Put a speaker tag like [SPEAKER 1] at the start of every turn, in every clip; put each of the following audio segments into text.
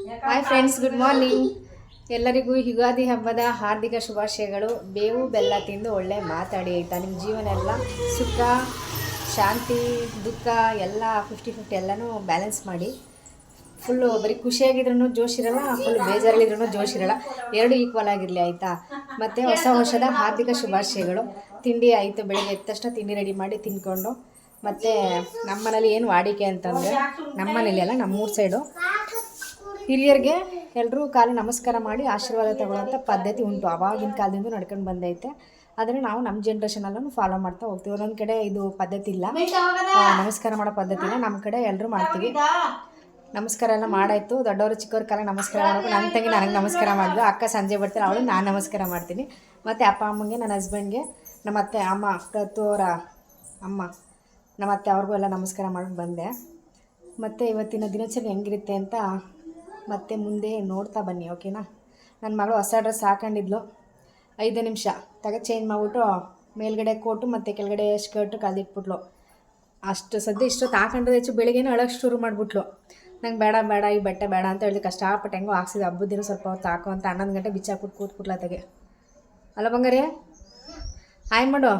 [SPEAKER 1] Hi friends, good morning. ಎಲ್ಲರಿಗೂ ಯುಗಾದಿ ಹಬ್ಬದ ಹಾರ್ದಿಕ ಶುಭಾಶಯಗಳು. ಬೇವು ಬೆಲ್ಲ ತಿಂದು ಒಳ್ಳೆ ಮಾತಾಡಿ ಆಯಿತಾ. ನಿಮ್ಮ ಜೀವನ ಎಲ್ಲ ಸುಖ, ಶಾಂತಿ, ದುಃಖ ಎಲ್ಲ 50-50 ಎಲ್ಲನೂ ಬ್ಯಾಲೆನ್ಸ್ ಮಾಡಿ. ಫುಲ್ಲು ಬರೀ ಖುಷಿಯಾಗಿದ್ರೂ ಜೋಶ್ ಇರೋಲ್ಲ, ಫುಲ್ ಬೇಜಾರಲ್ಲಿದ್ರೂ ಜೋಶ್ ಇರೋಲ್ಲ, ಎರಡು ಈಕ್ವಲ್ ಆಗಿರಲಿ ಆಯಿತಾ. ಮತ್ತು ಹೊಸ ವರ್ಷದ ಹಾರ್ದಿಕ ಶುಭಾಶಯಗಳು. ತಿಂಡಿ ಆಯಿತು, ಬೆಳಗ್ಗೆ ಎದ್ದ ತಕ್ಷಣ ತಿಂಡಿ ರೆಡಿ ಮಾಡಿ ತಿಂದ್ಕೊಂಡು, ಮತ್ತು ನಮ್ಮ ಮನೇಲಿ ಏನು ವಾಡಿಕೆ ಅಂತಂದರೆ, ನಮ್ಮ ಮನೇಲಿ ಅಲ್ಲ, ನಮ್ಮೂರ ಸೈಡು ಹಿರಿಯರಿಗೆ ಎಲ್ಲರೂ ಕಾಲು ನಮಸ್ಕಾರ ಮಾಡಿ ಆಶೀರ್ವಾದ ತಗೊಳ್ಳೋಂಥ ಪದ್ಧತಿ ಉಂಟು. ಆವಾಗಿನ ಕಾಲದಿಂದ ನಡ್ಕೊಂಡು ಬಂದೈತೆ. ಅದನ್ನು ನಾವು ನಮ್ಮ ಜನ್ರೇಷನಲ್ಲೂ ಫಾಲೋ ಮಾಡ್ತಾ ಹೋಗ್ತೀವಿ. ಒಂದೊಂದು ಕಡೆ ಇದು ಪದ್ಧತಿ ಇಲ್ಲ, ನಮಸ್ಕಾರ ಮಾಡೋ ಪದ್ಧತಿ ಇಲ್ಲ. ನಮ್ಮ ಕಡೆ ಎಲ್ಲರೂ ಮಾಡ್ತೀವಿ. ನಮಸ್ಕಾರ ಎಲ್ಲ ಮಾಡಾಯಿತು. ದೊಡ್ಡವರು ಚಿಕ್ಕವ್ರ ಕಾಲ ನಮಸ್ಕಾರ ಮಾಡೋದು. ನನ್ನ ತಂಗಿ ನನಗೆ ನಮಸ್ಕಾರ ಮಾಡಿದ್ರು. ಅಕ್ಕ ಸಂಜೆ ಬರ್ತಾರೆ, ಅವಳು ನಾನು ನಮಸ್ಕಾರ ಮಾಡ್ತೀನಿ. ಮತ್ತು ಅಪ್ಪ ಅಮ್ಮಂಗೆ, ನನ್ನ ಹಸ್ಬೆಂಡ್ಗೆ, ನಮ್ಮ ಅತ್ತೆ ಅಮ್ಮ, ಪ್ರತಿಯವರ ಅಮ್ಮ, ನಮ್ಮ ಅತ್ತೆ ಅವ್ರಿಗೂ ಎಲ್ಲ ನಮಸ್ಕಾರ ಮಾಡಿ ಬಂದೆ. ಮತ್ತು ಇವತ್ತಿನ ದಿನಚರಿ ಹೆಂಗಿರುತ್ತೆ ಅಂತ ಮತ್ತೆ ಮುಂದೆ ನೋಡ್ತಾ ಬನ್ನಿ, ಓಕೆನಾ. ನನ್ನ ಮಗಳು ಹೊಸ ಡ್ರೆಸ್ ಹಾಕೊಂಡಿದ್ಲು. 5 ನಿಮಿಷ ಚೇಂಜ್ ಮಾಡಿಬಿಟ್ಟು ಮೇಲ್ಗಡೆ ಕೋಟು ಮತ್ತು ಕೆಳಗಡೆ ಸ್ಕರ್ಟು ಕಳೆದಿಟ್ಬಿಟ್ಲು. ಅಷ್ಟು ಸದ್ಯ ಇಷ್ಟೊತ್ತು ಹಾಕೊಂಡ್ರೆ ಹೆಚ್ಚು ಬೆಳಿಗ್ಗೆನೇ ಅಳೋಕ್ಕೆ ಶುರು ಮಾಡಿಬಿಟ್ಲು. ನಂಗೆ ಬೇಡ ಈ ಬಟ್ಟೆ ಬೇಡ ಅಂತ ಹೇಳಿ ಕಷ್ಟಪಟ್ಟು ಹೆಂಗೋ ಹಾಕ್ಸಿದೆ. ಹಬ್ಬದ ದಿನ ಸ್ವಲ್ಪ ಹೊತ್ತು ಹಾಕೋ ಅಂತ 11 ಗಂಟೆ ಬಿಚ್ಚಾಕ್ಬಿಟ್ಟು ಕೂತ್ಬಿಟ್ಲತೆಗೆ. ಅಲ್ಲ ಬಂಗಾರಿ, ಹಾಯ್ ಮಾಡು.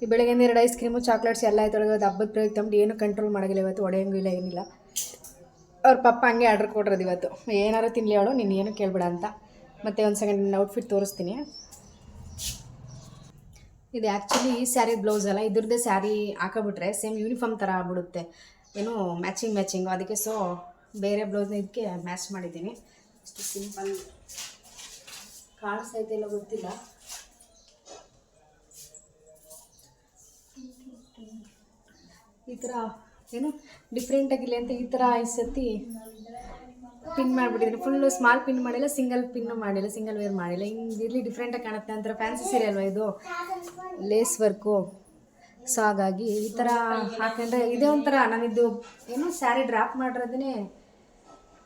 [SPEAKER 1] ಈ ಬೆಳಗ್ಗೆಯಿಂದ 2 ಐಸ್ ಕ್ರೀಮು, ಚಾಕ್ಲೇಟ್ಸ್ ಎಲ್ಲ ಆಯ್ತು. ಇವತ್ತು ಹಬ್ಬದ ಪ್ರಯುಕ್ತ ತಂದು ಏನು ಕಂಟ್ರೋಲ್ ಮಾಡೋಂಗಿಲ್ಲ. ಇವತ್ತು ಹೊಡೆಯೋಂಗಿಲ್ಲ, ಏನಿಲ್ಲ. ಅವ್ರ ಪಪ್ಪ ಹಂಗೆ ಆರ್ಡ್ರ್ ಕೊಟ್ಟಿರೋದು ಇವತ್ತು. ಏನಾರು ತಿನ್ನಲಿ ಅವಳು, ನೀನು ಏನು ಕೇಳಬೇಡ ಅಂತ. ಮತ್ತು ಒಂದು ಸೆಕೆಂಡ್ ನನ್ನ ಔಟ್ಫಿಟ್ ತೋರಿಸ್ತೀನಿ. ಇದು ಆ್ಯಕ್ಚುಲಿ ಈ ಸ್ಯಾರಿ ಬ್ಲೌಸ್ ಅಲ್ಲ, ಇದ್ರದ್ದೇ ಸ್ಯಾರಿ ಹಾಕೋಬಿಟ್ರೆ ಸೇಮ್ ಯೂನಿಫಾರ್ಮ್ ಥರ ಆಗ್ಬಿಡುತ್ತೆ, ಏನು ಮ್ಯಾಚಿಂಗು. ಅದಕ್ಕೆ ಸೊ ಬೇರೆ ಬ್ಲೌಸ್ನ ಇದಕ್ಕೆ ಮ್ಯಾಚ್ ಮಾಡಿದ್ದೀನಿ. ಅಷ್ಟು ಸಿಂಪಲ್ ಕಾಣಿಸ್ತೈತೆ ಇಲ್ಲ ಗೊತ್ತಿಲ್ಲ. ಈ ಥರ ಏನು ಡಿಫ್ರೆಂಟಾಗಿಲ್ಲ ಅಂತ ಈ ಥರ ಈ ಸತಿ ಪಿನ್ ಮಾಡಿಬಿಟ್ಟಿದ್ದೀನಿ. ಫುಲ್ಲು ಸ್ಮಾಲ್ ಪಿನ್ ಮಾಡಿಲ್ಲ, ಸಿಂಗಲ್ ಪಿನ್ನು ಮಾಡಿಲ್ಲ, ಸಿಂಗಲ್ ವೇರ್ ಮಾಡಿಲ್ಲ. ಹಿಂಗೆ ಇರಲಿ ಡಿಫ್ರೆಂಟಾಗಿ ಕಾಣುತ್ತೆ ಅಂತಾರೆ. ಫ್ಯಾನ್ಸಿ ಸೀರೆ ಅಲ್ವಾ ಇದು, ಲೇಸ್ ವರ್ಕು. ಸೊ ಹಾಗಾಗಿ ಈ ಥರ ಹಾಕೊಂಡ್ರೆ ಇದೇ ಒಂಥರ ನಾನಿದ್ದು ಏನು ಸ್ಯಾರಿ ಡ್ರಾಪ್ ಮಾಡಿರೋದೇ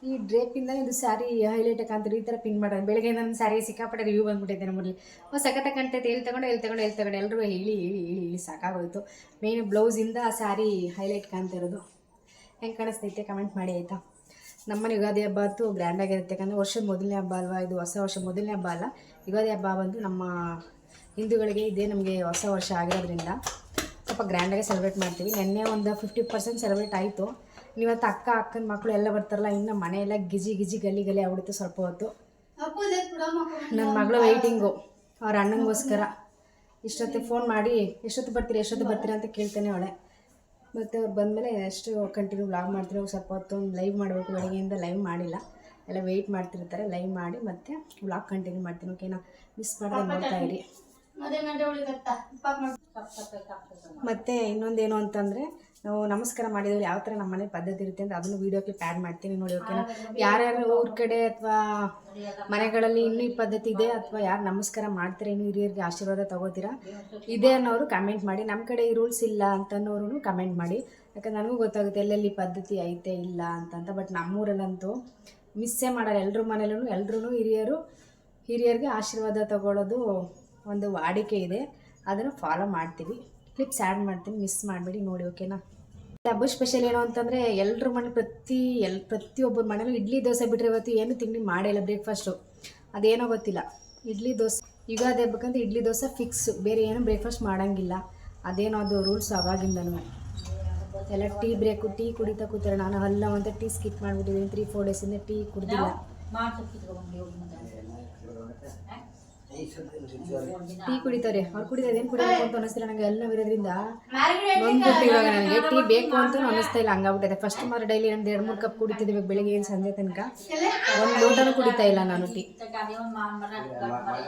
[SPEAKER 1] ಈ ಡ್ರೇಪಿಂದ ಇದು ಸ್ಯಾರಿ ಹೈಲೈಟ್ ಕಾಣ್ತೀರಿ. ಈ ಥರ ಪಿನ್ ಮಾಡೋದು. ಬೆಳಗ್ಗೆ ನನ್ನ ಸ್ಯಾರಿ ಸಿಕ್ಕಾಪಟ್ಟೆ ರಿವ್ಯೂ ಬಂದುಬಿಟ್ಟಿದ್ದೆ ನಮ್ಮಲ್ಲಿ. ಸಖತ್ತ ಕಾಣ್ತೈತೆ, ಎಲ್ಲಿ ತಗೊಂಡು ಎಲ್ಲರೂ ಹೇಳಿ ಸಾಕಾಗೋಯ್ತು. ಮೇನ್ ಬ್ಲೌಸಿಂದ ಸ್ಯಾರಿ ಹೈಲೈಟ್ ಕಾಣ್ತಿರೋದು. ಹೆಂಗೆ ಕಾಣಿಸ್ತೈತೆ ಕಮೆಂಟ್ ಮಾಡಿ ಆಯಿತಾ. ನಮ್ಮನೆ ಯುಗಾದಿ ಹಬ್ಬ ಅಂತೂ ಗ್ರ್ಯಾಂಡಾಗಿರುತ್ತೆ. ಯಾಕಂದರೆ ವರ್ಷದ ಮೊದಲನೇ ಹಬ್ಬ ಅಲ್ವಾ ಇದು. ಹೊಸ ವರ್ಷ ಮೊದಲನೇ ಹಬ್ಬ ಅಲ್ಲ, ಯುಗಾದಿ ಹಬ್ಬ ಬಂದು ನಮ್ಮ ಹಿಂದೂಗಳಿಗೆ ಇದೇ ನಮಗೆ ಹೊಸ ವರ್ಷ ಆಗಿರೋದ್ರಿಂದ ಸ್ವಲ್ಪ ಗ್ರ್ಯಾಂಡಾಗಿ ಸೆಲೆಬ್ರೇಟ್ ಮಾಡ್ತೀವಿ. ನೆನ್ನೆ ಒಂದು 50% ಸೆಲೆಬ್ರೇಟ್ ಆಯಿತು. ಇವತ್ತು ಅಕ್ಕನ ಮಕ್ಕಳು ಎಲ್ಲ ಬರ್ತಾರಲ್ಲ, ಇನ್ನು ಮನೆಯೆಲ್ಲ ಗಿಜಿ ಗಲಿ ಆಗ್ಬಿಡುತ್ತೆ. ಸ್ವಲ್ಪ ಹೊತ್ತು ನನ್ನ ಮಗಳು ವೆಯ್ಟಿಂಗು ಅವ್ರ ಅಣ್ಣಂಗೋಸ್ಕರ. ಇಷ್ಟೊತ್ತೆ ಫೋನ್ ಮಾಡಿ ಎಷ್ಟೊತ್ತು ಬರ್ತೀರಾ ಅಂತ ಕೇಳ್ತಾನೆ ಅವಳೆ. ಮತ್ತು ಅವ್ರು ಬಂದಮೇಲೆ ಎಷ್ಟು ಕಂಟಿನ್ಯೂ ವ್ಲಾಗ್ ಮಾಡ್ತೀನಿ. ಸ್ವಲ್ಪ ಹೊತ್ತು ಲೈವ್ ಮಾಡಬೇಕು. ಬೆಳಗ್ಗೆಯಿಂದ ಲೈವ್ ಮಾಡಿಲ್ಲ, ಎಲ್ಲ ವೆಯ್ಟ್ ಮಾಡ್ತಿರ್ತಾರೆ. ಲೈವ್ ಮಾಡಿ ಮತ್ತೆ ವ್ಲಾಗ್ ಕಂಟಿನ್ಯೂ ಮಾಡ್ತೀನಿ, ಓಕೆನಾ. ಮಿಸ್ ಮಾಡಿದೆ ನೋಡ್ತಾ ಇರಿ. ಮತ್ತು ಇನ್ನೊಂದೇನು ಅಂತಂದರೆ, ನಾವು ನಮಸ್ಕಾರ ಮಾಡಿದ್ವಿ ಯಾವ ಥರ ನಮ್ಮ ಮನೆ ಪದ್ಧತಿ ಇರುತ್ತೆ ಅಂತ ಅದನ್ನು ವೀಡಿಯೋ ಕ್ಲಿಪ್ ಆ್ಯಡ್ ಮಾಡ್ತೀನಿ ನೋಡಿ, ಓಕೆನಾ. ಯಾರ್ಯಾರು ಊರ ಕಡೆ ಅಥವಾ ಮನೆಗಳಲ್ಲಿ ಇನ್ನೂ ಈ ಪದ್ಧತಿ ಇದೆ ಅಥವಾ ಯಾರು ನಮಸ್ಕಾರ ಮಾಡ್ತೀರಾ, ಇನ್ನು ಹಿರಿಯರಿಗೆ ಆಶೀರ್ವಾದ ತೊಗೋತೀರಾ ಇದೆ ಅನ್ನೋರು ಕಮೆಂಟ್ ಮಾಡಿ. ನಮ್ಮ ಕಡೆ ಈ ರೂಲ್ಸ್ ಇಲ್ಲ ಅಂತನೋರು ಕಮೆಂಟ್ ಮಾಡಿ. ಯಾಕಂದ್ರೆ ನನಗೂ ಗೊತ್ತಾಗುತ್ತೆ ಎಲ್ಲೆಲ್ಲಿ ಪದ್ಧತಿ ಐತೆ ಇಲ್ಲ ಅಂತ. ಬಟ್ ನಮ್ಮೂರಲ್ಲಂತೂ ಮಿಸ್ಸೇ ಮಾಡಲ್ಲ. ಎಲ್ಲರ ಮನೇಲೂ ಎಲ್ಲರೂ ಹಿರಿಯರಿಗೆ ಆಶೀರ್ವಾದ ತಗೊಳ್ಳೋದು ಒಂದು ವಾಡಿಕೆ ಇದೆ. ಅದನ್ನು ಫಾಲೋ ಮಾಡ್ತೀವಿ. ಕ್ಲಿಪ್ಸ್ ಆ್ಯಡ್ ಮಾಡ್ತೀನಿ, ಮಿಸ್ ಮಾಡಬೇಡಿ ನೋಡಿ, ಓಕೆನಾ. ಹಬ್ಬ ಸ್ಪೆಷಲ್ ಏನು ಅಂತಂದರೆ ಎಲ್ಲರ ಮನೆ ಪ್ರತಿಯೊಬ್ಬರ ಮನೇಲೂ ಇಡ್ಲಿ ದೋಸೆ ಬಿಟ್ಟರೆ ಇವತ್ತು ಏನು ತಿಂಡಿ ಮಾಡಿಲ್ಲ. ಬ್ರೇಕ್ಫಾಸ್ಟು ಅದೇನೋ ಗೊತ್ತಿಲ್ಲ, ಇಡ್ಲಿ ದೋಸೆ. ಯುಗಾದಿ ಹಬ್ಬಕ್ಕಂತ ಇಡ್ಲಿ ದೋಸೆ ಫಿಕ್ಸ್, ಬೇರೆ ಏನು ಬ್ರೇಕ್ಫಾಸ್ಟ್ ಮಾಡೋಂಗಿಲ್ಲ. ಅದೇನೋ ಅದು ರೂಲ್ಸ್ ಅವಾಗಿಂದನೂ. ಎಲ್ಲ ಟೀ ಬ್ರೇಕು, ಟೀ ಕುಡಿತಾ ಕೂತಾರೆ. ನಾನು ಅಲ್ಲ ಅಂತ ಟೀ ಸ್ಕಿಪ್ ಮಾಡಿಬಿಟ್ಟಿದ್ದೀನಿ. 3-4 ಡೇಸಿಂದ ಟೀ ಕುಡ್ದಿಲ್ಲ. ಟೀ ಕುಡಿತಾರೆ ಅವ್ರು. ಕುಡಿತಾರೆ ಏನು ಕುಡಿಬೇಕು ಅಂತ ಅನ್ನಿಸ್ತಿಲ್ಲ ನನಗೆ. ಎಲ್ಲ ಇರೋದ್ರಿಂದ ಬಂದ್ಬಿಟ್ಟು ಇವಾಗ ನನಗೆ ಟೀ ಬೇಕು ಅಂತ ಅನ್ನಿಸ್ತಾ ಇಲ್ಲ. ಹಂಗಾಗ್ಬಿಟ್ಟಿದೆ. ಫಸ್ಟ್ ಮಾರು ಡೈಲಿ ಒಂದು 2-3 ಕಪ್ ಕುಡಿತಿದ್ದೀವಿ ಬೆಳಿಗ್ಗೆ ಏನು ಸಂಜೆ ತನಕ. ಒಂದು ಲೋಟನೂ ಕುಡಿತಾ ಇಲ್ಲ ನಾನು ಟೀ.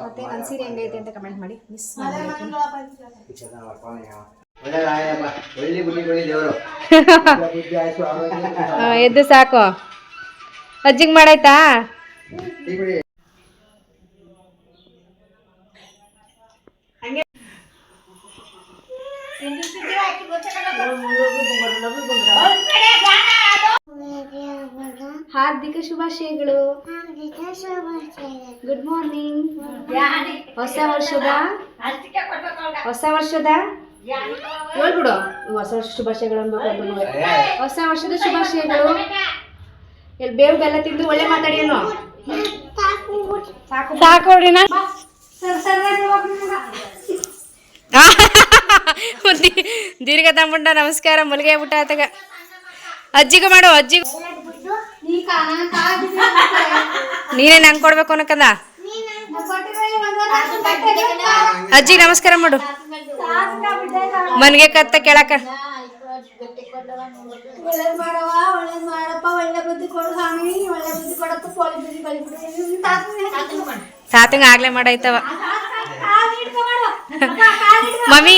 [SPEAKER 1] ಮತ್ತು ನನ್ನ ಸೀರೆ ಹೆಂಗೈತೆ ಅಂತ ಕಮೆಂಟ್ ಮಾಡಿ, ಮಿಸ್ ಮಾಡಿ. ಎದ್ದು ಸಾಕು. ಅಜ್ಜಿಗೆ ಮಾಡಾಯ್ತಾ? ಹಾರ್ದಿಕ ಶುಭಾಶಯಗಳು. Good morning. ಹೊಸ ವರ್ಷದ ಹೇಳ್ಬಿಡು. ಹೊಸ ವರ್ಷ ಶುಭಾಶಯಗಳು ಅನ್ಬೇಕು. ಹೊಸ ವರ್ಷದ ಶುಭಾಶಯಗಳು. ಇಲ್ಲಿ ಬೇವು ಬೆಲ್ಲ ತಿಂದು ಒಳ್ಳೆ ಮಾತಾಡಿ ಏನು
[SPEAKER 2] ಸಾಕು ನೋಡಿನ ದೀರ್ಘ ತಗೊಂಡ ನಮಸ್ಕಾರ ಮಲ್ಗೆ ಬಿಟ್ಟ ಆತಗ ಅಜ್ಜಿಗೆ ಮಾಡು ಅಜ್ಜಿ ನೀನೇ ನಂಗೆ ಕೊಡ್ಬೇಕು ಅನ್ನಕದ ಅಜ್ಜಿ ನಮಸ್ಕಾರ ಮಾಡು ಮನ್ಗೆ ಕತ್ತ ಕೇಳಕ ತಾತಂಗ ಆಗ್ಲೇ ಮಾಡಾಯ್ತವ ಮಮ್ಮಿ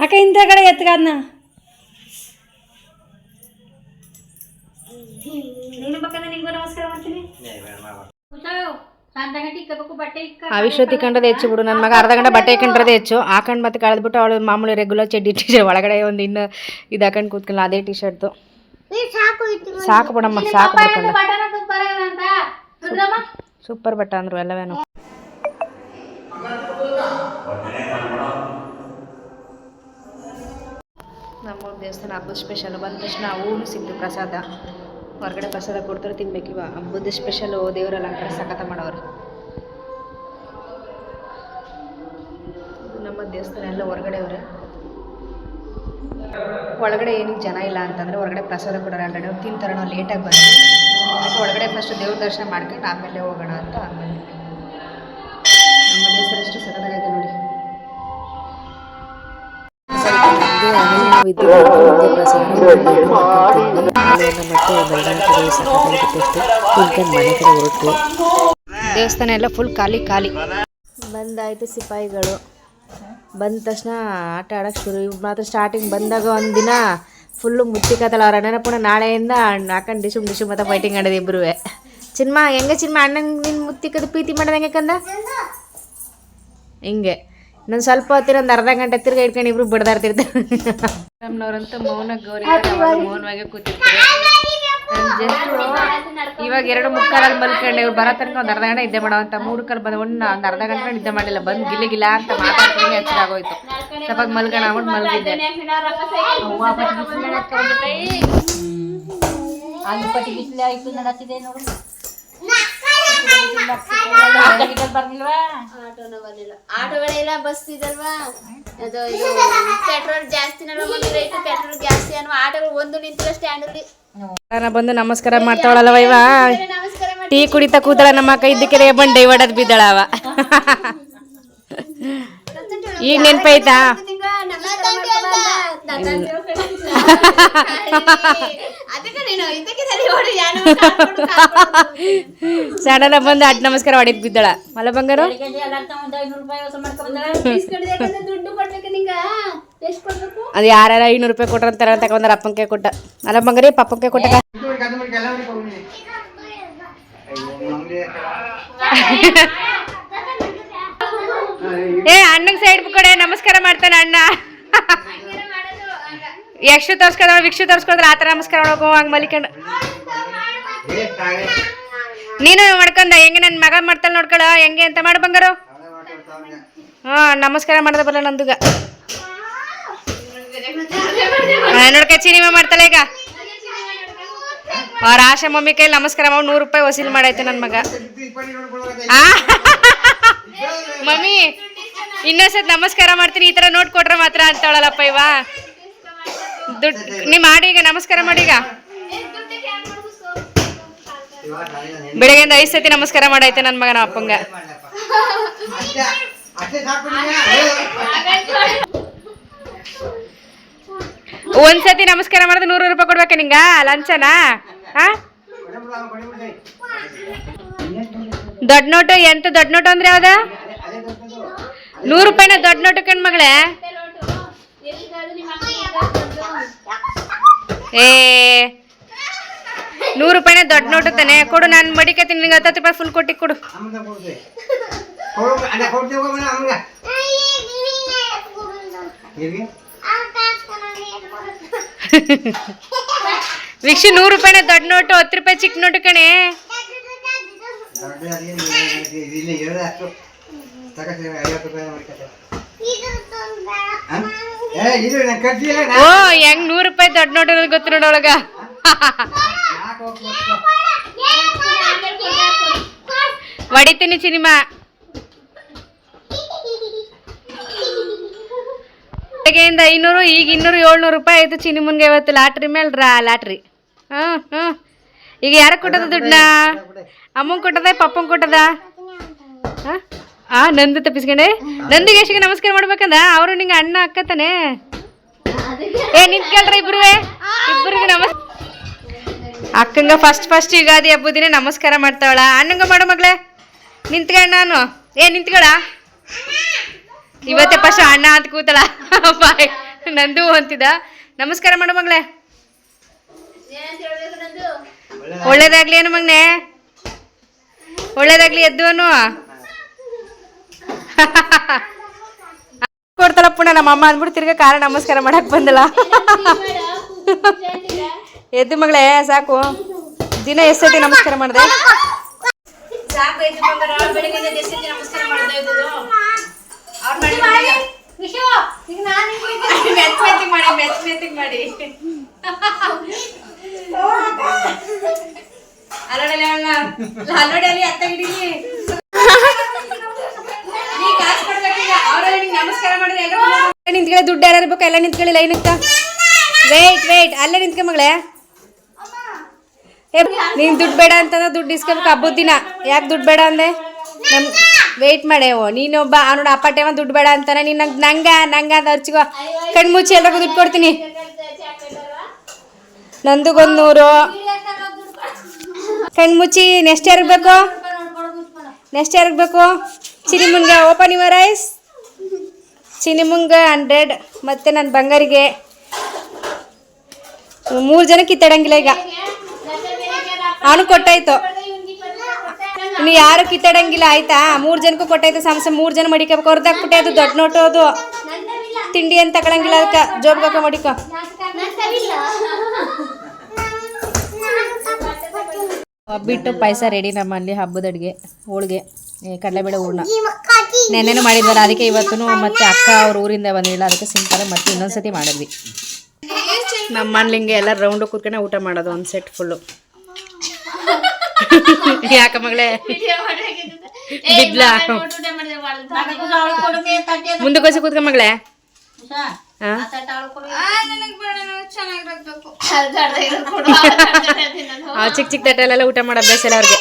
[SPEAKER 2] ಅಕ್ಕ ಇಂಥ ಕಡೆ ಎತ್ಗಾದ್ನ ಅವಿಶ್ವತಿ ಕಂಡದ ಹೆಚ್ಚು ಬಿಡು ನನ್ನ ಮಗ ಅರ್ಧ ಗಂಟೆ ಬಟ್ಟೆ ಹಾಕೊಂಡ್ರದೇ ಹೆಚ್ಚು ಹಾಕೊಂಡು ಮತ್ತೆ ಕಳೆದ್ಬಿಟ್ಟು ಅವಳು ಮಾಮೂಲಿ ರೆಗ್ಯುಲರ್ ಚಡ್ಡಿ ಟಿ ಶರ್ಟ್ ಒಳಗಡೆ ಒಂದು ಇನ್ನು ಇದು ಹಾಕೊಂಡು ಕೂತ್ಕೊಳ್ಳ ಅದೇ ಟಿ ಶರ್ಟ್ದು ಸಾಕು ಬಿಡಮ್ಮ ಸಾಕು ಬಿಡ್ಕೊಂಡು ಸೂಪರ್ ಬಟ್ಟ ಅಂದ್ರು ಎಲ್ಲವೇನು ನಮ್ಮೂರು ದೇವಸ್ಥಾನ ಹಬ್ಬದ ಸ್ಪೆಷಲ್ ಬಂದ ತಕ್ಷಣ ಹೂವು ಸಿಕ್ತು ಪ್ರಸಾದ ಹೊರಗಡೆ ಪ್ರಸಾದ ಕೊಡ್ತಾರೆ ತಿನ್ಬೇಕಿವ ಹಬ್ಬದ ಸ್ಪೆಷಲು ದೇವರೆಲ್ಲ ಅಲಂಕಾರ ಸಖತ ಮಾಡೋರು ನಮ್ಮ ದೇವಸ್ಥಾನ ಎಲ್ಲ ಹೊರಗಡೆ ಅವರೇ ಒಳಗಡೆ ಏನಕ್ಕೆ ಜನ ಇಲ್ಲ ಅಂತಂದರೆ ಹೊರಗಡೆ ಪ್ರಸಾದ ಕೊಡೋರು ಆಲ್ರೆಡಿ ಅವ್ರು ತಿಂತಾರೆ ನಾವು ಲೇಟಾಗಿ ಬಂದ್ವಿ ಅದಕ್ಕೆ ಒಳಗಡೆ ಫಸ್ಟ್ ದೇವ್ರ ದರ್ಶನ ಮಾಡ್ಕೊಂಡು ಆಮೇಲೆ ಹೋಗೋಣ ಅಂತ ಆಮೇಲೆ ನಮ್ಮ ದೇವಸ್ಥಾನ ಎಷ್ಟು ಸಖತ್ತಾಗೈತೆ ನೋಡಿ ದೇವಸ್ಥಾನ ಎಲ್ಲ ಫುಲ್ ಖಾಲಿ ಖಾಲಿ ಬಂದಾಯಿತು ಸಿಪಾಯಿಗಳು ಬಂದ ತಕ್ಷಣ ಆಟ ಆಡೋಕ್ಕೆ ಶುರು ಇವ್ರು ಮಾತ್ರ ಸ್ಟಾರ್ಟಿಂಗ್ ಬಂದಾಗ ಒಂದು ದಿನ ಫುಲ್ಲು ಮುತ್ತಿಕತ್ತಲ್ಲ ಅವ್ರ ಅಣ್ಣನ ಪುನಃ ನಾಳೆಯಿಂದ ಹಾಕೊಂಡು ಡಿಶು ಮತ್ತೆ ಫೈಟಿಂಗ್ ಆಡೋದು ಇಬ್ಬರು ಚಿನ್ಮ ಹೆಂಗೆ ಚಿನ್ಮ ಅಣ್ಣಂಗೆ ನಿನ್ನ ಮುತ್ತಿಕದ ಪ್ರೀತಿ ಮಾಡೋದು ಹೆಂಗೆ ಕಂದ ಹಿಂಗೆ ಇನ್ನೊಂದು ಸ್ವಲ್ಪ ಹೊತ್ತಿರ ಒಂದು ಅರ್ಧ ಗಂಟೆ ತಿರ್ಗಿ ಇಟ್ಕೊಂಡು ಇಬ್ರು ಬಿಡ್ದಾರ್ತಿರ್ತಾರೆ ನಮ್ಮನವ್ರಂತೂ ಮೌನ ಗೌರಿ ಮೌನವಾಗಿ ಕೂತಿರ್ತಾರೆ ಜಸ್ಟ್ ಇವಾಗ 2:45 ಮಲ್ಕೊಂಡೆ ಇವ್ರು ಬರೋ ತನಕ ಒಂದು ಅರ್ಧ ಗಂಟೆ ನಿದ್ದೆ ಮಾಡೋ ಅಂತ 3 ಬಂದು ಒಂದು ಅರ್ಧ ಗಂಟೆ ನಿದ್ದೆ ಮಾಡಲಿಲ್ಲ ಬಂದು ಗಿಲ್ಲ ಅಂತ ಮಾತಾಡ್ಕೊಂಡು ಹಚ್ಚಾಗೋಯ್ತು ಸ್ವಲ್ಪ ಮಲ್ಗೋಣ ಆಗ್ಬಿಟ್ಟು ಮಲ್ಗಿದ್ದೆ
[SPEAKER 3] ಆಟೋಗಳೆಲ್ಲ ಬಸ್ ಇದಲ್ವಾ ಅದು ಪೆಟ್ರೋಲ್ ಜಾಸ್ತಿ ರೇಟ್ ಪೆಟ್ರೋಲ್ ಜಾಸ್ತಿ ಅನ್ನೋ ಆಟೋಗಳು ಒಂದು ನಿಂತಿರೋ ಸ್ಟ್ಯಾಂಡ್ ಅಲ್ಲಿ
[SPEAKER 2] ಬಂದು ನಮಸ್ಕಾರ ಮಾಡ್ತಾವಳಲ್ಲವ ಇವ ಟೀ ಕುಡಿತಾ ಕೂತಾಳ ನಮ್ಮ ಅಕ್ಕ ಇದ್ದಕ್ಕೆ ಬಂಡೆ ಹೊಡದ್ ಬಿದ್ದಾಳ ಅವ ಈಗ ನೆನ್ಪೈತಾ ಸಡನ್ ಬಂದು ಅಡ್ ನಮಸ್ಕಾರ ಹೊಡಿದ್ ಬಿದ್ದಾಳ ಮಲ ಬಂಗಾರ ಅದು ಯಾರ್ಯಾರ 500 ರೂಪಾಯಿ ಕೊಟ್ರ ಅಂತಾರ ತಗೊಂಡ್ರ ಅಪ್ಪಂಗೆ ಕೊಟ್ಟ ಅಲ್ಲ ಬಂಗಾರಿ ಪಪ್ಪಂಗೆ ಕೊಟ್ಟ ಏ ಅಣ್ಣಂಗೆ ಸೈಡ್ ಕೊಡೆ ನಮಸ್ಕಾರ ಮಾಡ್ತಾನೆ ಅಣ್ಣ ಎಷ್ಟು ತೋರ್ಸ್ಕೊಂಡ ವಿಕ್ಷು ತೋರ್ಸ್ಕೊಂಡ್ರೆ ಆತರ ನಮಸ್ಕಾರ ಮಾಡೋಕೋ ಹಂಗೆ ಮಲಿಕೊಂಡು ನೀನು ಮಾಡ್ಕೊಂಡ ಹೆಂಗೆ ನನ್ನ ಮಗ ಮಾಡ್ತಾಳೆ ನೋಡ್ಕೊಳ ಹೆಂಗೆ ಅಂತ ಮಾಡು ಬಂಗಾರು ನಮಸ್ಕಾರ ಮಾಡ್ದ ಬಲ್ಲ ನಂದುಗ ನೋಡ್ಕ ಚಿನಿಮೆ ಮಾಡ್ತಾಳೆ ಈಗ ಅವ್ರ ಆಶಾ ಮಮ್ಮಿ ಕೈಲಿ ನಮಸ್ಕಾರ ಮಾಡಿ 100 ರೂಪಾಯಿ ವಸೂಲಿ ಮಾಡೈತೆ ನನ್ನ ಮಗ ಮಮ್ಮಿ ಇನ್ನೊಂದ್ಸತ್ ನಮಸ್ಕಾರ ಮಾಡ್ತೀನಿ ಈ ತರ ನೋಟ್ ಕೊಟ್ರೆ ಮಾತ್ರ ಅಂತಾಳಲ್ಲಪ್ಪ ಇವ ದುಡ್ಡು ನೀ ಮಾಡಿ ಈಗ ನಮಸ್ಕಾರ ಮಾಡಿ ಈಗ ಬೆಳಗ್ಗೆಯಿಂದ 5 ಸತಿ ನಮಸ್ಕಾರ ಮಾಡೈತೆ ನನ್ನ ಮಗನ ಅಪ್ಪಂಗ ಒಂದ್ಸತಿ ನಮಸ್ಕಾರ ಮಾಡಿದ್ರೆ 100 ರೂಪಾಯಿ ಕೊಡ್ಬೇಕ ನಿಂಗ ಲಂಚನಾ ದೊಡ್ಡ ನೋಟು ಎಂತ ದೊಡ್ಡ ನೋಟು ಅಂದ್ರೆ ಯಾವ್ದ 100 ರೂಪಾಯಿನ ದೊಡ್ಡ ನೋಟು ಕಣ್ ಮಗಳೇ ಏ 100 ರೂಪಾಯಿನ ದೊಡ್ಡ ನೋಟು ತಾನೆ ಕೊಡು ನಾನು ಮಡಿಕತ್ತೀನಿ ನಿಂಗೆ 10 ರೂಪಾಯಿ ಫುಲ್ ಕೊಟ್ಟಿ ಕೊಡು ವಿಕ್ಷು 100 ರೂಪಾಯಿನ ದೊಡ್ಡ ನೋಟು 10 ರೂಪಾಯಿ ಚಿಕ್ಕ ನೋಟು ಕಣೆ ಓ ಹೆಂಗ್ 100 ರೂಪಾಯಿ ದೊಡ್ಡ ನೋಟ್ ಗೊತ್ತು ನೋಡೊಳಗ. ಹೊಡಿತೀನಿ ಸಿನಿಮಾ. ಬೆಳಗ್ಗೆಯಿಂದ 500, ಈಗ 200, 700 ರೂಪಾಯಿ ಆಯ್ತು ಚಿನಿ ಮುಂದೆ ಇವತ್ತು ಲಾಟ್ರಿ ಮೇಲೆ ಲಾಟ್ರಿ. ಈಗ ಯಾರ ಕೊಟ್ಟದ ದುಡ್ಡನ್ನ? ಅಮ್ಮಂಗೆ ಕೊಟ್ಟದ, ಪಪ್ಪಂಗೆ ಕೊಟ್ಟದ? ನಂದು ತಪ್ಪಿಸ್ಕೊಂಡೆ. ನಂದಿಗೆ ಎಷ್ಟಿಗೆ ನಮಸ್ಕಾರ ಮಾಡ್ಬೇಕಂದ ಅವರು ನಿಂಗೆ ಅಣ್ಣ ಅಕ್ಕತಾನೆ. ನಿಂತ್ಕೊಳ್ರ ಇಬ್ರಿಗೆ ನಮಸ್ಕಾರ. ಅಕ್ಕಂಗ ಫಸ್ಟ್ ಯುಗಾದಿ ಹಬ್ಬದ ದಿನ ನಮಸ್ಕಾರ ಮಾಡ್ತಾವಳ. ಅಣ್ಣಂಗ ಮಾಡು ಮಗಳೇ, ನಿಂತ್ಕೊಂಡ. ನಾನು ನಿಂತ್ಕೊಳ. ಇವತ್ತೇ ಫಸ್ಟ್ ಅಣ್ಣ ಅಂತ ಕೂತಳ. ಬಾಯ್ ನಂದು ಅಂತಿದ್ದ. ನಮಸ್ಕಾರ ಮಾಡು ಮಗಳೇ. ಒಳ್ಳೇದಾಗ್ಲಿ ಏನು ಮಗನೆ, ಒಳ್ಳೇದಾಗ್ಲಿ ಎದ್ದು ಅನ್ನು. ಕೊಡ್ತಾಳಪ್ಪುಣ ನಮ್ಮ ಅಮ್ಮ ಅಂದ್ಬಿಟ್ಟು ತಿರ್ಗ ಕಾರ ನಮಸ್ಕಾರ ಮಾಡಕ್ ಬಂದಲ್ಲ. ಎದ್ದು ಮಗಳೇ ಸಾಕು. ದಿನ ಎಷ್ಟು ಸತಿ ನಮಸ್ಕಾರ ಮಾಡಿದೆ? ಸಾಕು ಎದ್ದು ಬಂಗಾರ. ಬೆಳಿಗ್ಗೆ ಎಷ್ಟು ಸತಿ ನಮಸ್ಕಾರ ಮಾಡಿದೆ? ಮಾಡಿ ಅಲ್ಲೋಡಿ ಅತ್ತ ಹಿಡೀನಿ. ನಮಸ್ಕಾರ ಮಾಡಿದ್ರೆ ನಿಂತ್ಕೊಳ್ಳಿ. ದುಡ್ಡು ಯಾರು ಇರ್ಬೇಕು ಎಲ್ಲ ನಿಂತ್ಕೊಳ್ಳಿ ಲೈನಕ್ಕ. ವೇಟ್ ಅಲ್ಲೇ ನಿಂತ್ಕ ಮಗಳೇ. ನೀನ್ ದುಡ್ಡು ಬೇಡ ಅಂತಂದ್ರೆ ದುಡ್ಡು ಇಸ್ಕೋಬೇಕು ಹಬ್ಬದ ದಿನ. ಯಾಕೆ ದುಡ್ಡು ಬೇಡ ಅಂದೆ? ವೇಟ್ ಮಾಡೇವು. ನೀನೊಬ್ಬ ನೋಡ ಅಪ್ಪಾಟೇವ ದುಡ್ಡು ಬೇಡ ಅಂತಾನೆ. ನೀನು ನಂಗ ಅಂತ ಹರ್ಚಿಗೋ. ಕಣ್ಮುಚ್ಚಿ ಎಲ್ರಿಗೂ ದುಡ್ಡು ಕೊಡ್ತೀನಿ. ನಂದುಗೊಂದು 100. ಕಣ್ಮುಚ್ಚಿ. ನೆಕ್ಸ್ಟ್ ಯಾರಿಗೆ ಬೇಕು? ಚಿನಿಮುನ್ಗೆ ಓಪನ್ ಯುವರ್ ಐಸ್. ಚಿನಿಮುಂಗೆ 100 ಮತ್ತು ನನ್ನ ಬಂಗಾರಿಗೆ 3 ಜನ ಕಿತ್ತಾಡಂಗಿಲ್ಲ ಈಗ. ಅವನು ಕೊಟ್ಟಾಯ್ತು. ಇನ್ನು ಯಾರು ಕಿತ್ತಾಡಂಗಿಲ್ಲ ಆಯ್ತಾ? 3 ಜನಕ್ಕೂ ಕೊಟ್ಟಾಯ್ತು. 3 ಜನ ಮಡಿಕೋಬೇಕು. ಹೊರದಾಕ್ಬಿಟ್ಟೆ. ಅದು ದೊಡ್ಡ ನೋಟು. ಅದು ತಿಂಡಿ ಅಂತ ತಗೊಳಂಗಿಲ್ಲ. ಅದಕ್ಕೆ ಜೋಬ್ಗಾಕ ಮಡಿಕೋ. ಬಿಟ್ಟು ಪಾಯಸ ರೆಡಿ ನಮ್ಮಲ್ಲಿ. ಹಬ್ಬದ ಅಡುಗೆ ಹೋಳಿಗೆ, ಕಡಲೆಬೇಳೆ ಹೂರ್ಣ ನೆನ್ನೆನೂ ಮಾಡಿದ್ವಲ್ಲ, ಅದಕ್ಕೆ ಇವತ್ತು ಮತ್ತೆ ಅಕ್ಕ ಅವ್ರ ಊರಿಂದ ಬಂದಿಲ್ಲ, ಅದಕ್ಕೆ ಸಿಂಪಲ್ ಮತ್ತೆ ಇನ್ನೊಂದ್ಸತಿ ಮಾಡಿದ್ವಿ. ನಮ್ಮ ಮನ್ಲಿಂಗೆ ಎಲ್ಲ ರೌಂಡು ಕೂತ್ಕೊಂಡೆ ಊಟ ಮಾಡೋದು ಒಂದು ಸೆಟ್ ಫುಲ್ಲು. ಯಾಕ ಮಗಳೇ ಬಿದ್ಲ? ಮುಂದಕ್ಕೋಸಿ ಕೂತ್ಕ ಮಗಳೇ. ಚಿಕ್ಕ ತಟ್ಟೆಲ್ಲ ಊಟ ಮಾಡೋ ಅಭ್ಯಾಸ ಎಲ್ಲ ಅವ್ರಿಗೆ.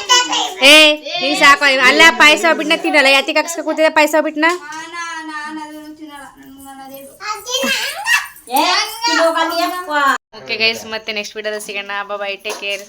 [SPEAKER 2] ನೀನ್ ಸಾಕು. ಅಲ್ಲ ಪಾಯಸ ಬಿಟ್ನ ತಿನ್ನಲ್ಲ. ಯಾತಿಗೆ ಹಾಕ್ಸ್ಕೊ ಕೂತಿದೆ ಪಾಯಸ ಬಿಟ್ನ? ಓಕೆ ಗೈಸ್, ಮತ್ತೆ ನೆಕ್ಸ್ಟ್ ವಿಡಿಯೋದಲ್ಲಿ ಸಿಗೋಣ. ಬಾಯ್, ಟೇಕ್ ಕೇರ್.